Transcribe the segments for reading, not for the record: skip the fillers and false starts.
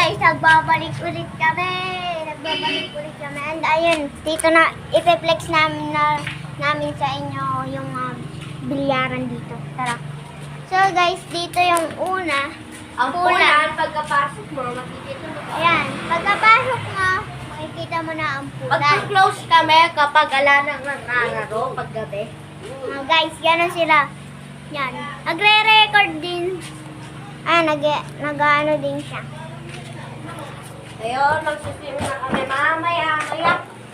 guys, nagbabalik ulit kami. And ayun, dito na ipiplex namin sa inyo yung bilyaran dito. Tara. So guys, dito yung una. Ang pulan, pagkapasok mo, makikita mo. Ayan, pagkapasok mo, makikita mo na ang pulan. Mag-close kami kapag ala nang nananaro paggabi. Guys, gano'n sila. Yan. Nagre-record din. Nag-ano din siya. Ayun, magsiswimming na kami mamaya.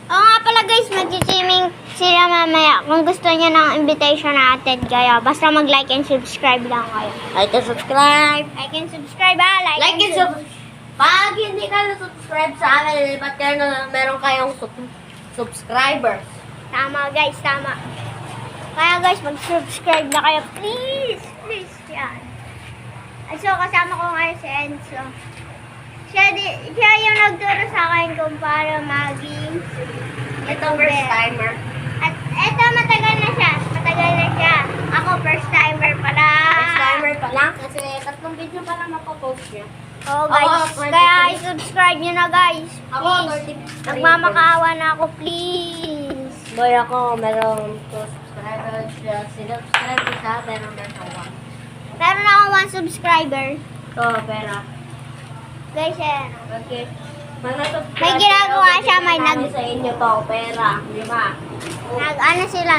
Oo nga pala guys, mag-swimming sila mamaya. Kung gusto niyo ng invitation natin kayo, basta mag-like and subscribe lang kayo. Like and subscribe. Like and subscribe ha. Like and subscribe. Pag hindi ka na-subscribe sa akin, ba't kayo na meron kayong subscribers? Tama guys, tama. Kaya guys, mag-subscribe na kayo. Please, please. Yan. So, kasama ko ngayon si Enzo. Siya yung nagturo sa akin kung paano maging Ito first timer. At eto, matagal na siya. Ako, first timer pala. First timer pa lang kasi tatlong video pa lang mapopost niya. Oh guys, Ako, 23. kaya i-subscribe nyo na guys. Ako, Please. 33. Nagmamakaawa na ako, please. Boy, ako, meron 2 subscribers. Sinubscribe ko siya, pero meron 1. Meron ako 1 subscriber. Pera. Guys, yan. Okay. Mga May ginagawa siya, may sa inyo to, pera. Di ba? Ano sila,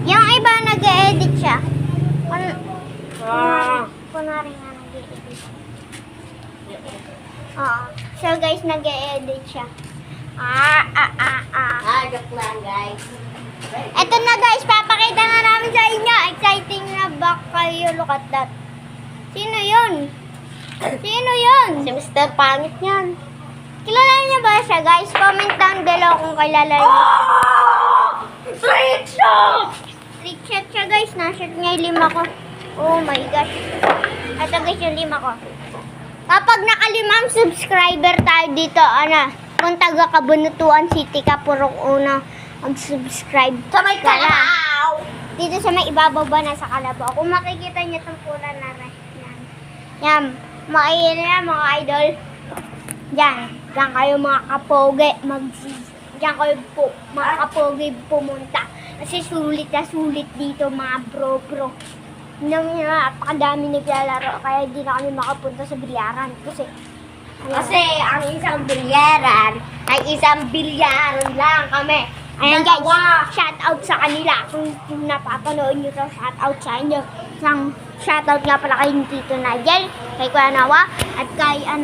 yung iba nag-edit siya. Kunwari nga nag-edit. Oo. So guys, nag-edit siya. Joke lang, guys. Eto na guys, papakita na namin sa inyo. Exciting na ba kayo? Look at that. Sino yun? Si Mr. Pangit yan. Kilala niyo ba siya guys? Comment down below kung kilala niyo. Street shot! Trick shot siya guys. Na-shot niya yung 5 ko. Oh my gosh. Ito guys yung 5 ko. Kapag naka-5 subscriber tayo dito, kung taga Kabunutuan City ka, purong una mag-subscribe. Sa may Kalabaw! Dito sa may ibabaw ba na sa Kalabaw. Kung makikita niyo itong pula na rin. Yan. Yan mga idol. Yan. Diyan kayo mga kapogi. Diyan kayo mga kapogi pumunta. Kasi sulit na sulit dito mga bro. Napakadami naglalaro. Kaya hindi na kami makapunta sa bilyaran. Kasi ang isang bilyaran ay isang bilyaran lang kami. ayan guys, shout out sa kanila. Kung napapanood nyo to, shout out sa inyo. Shout out nga pala kay Tito Nigel, kay Kuya Nawa, at kay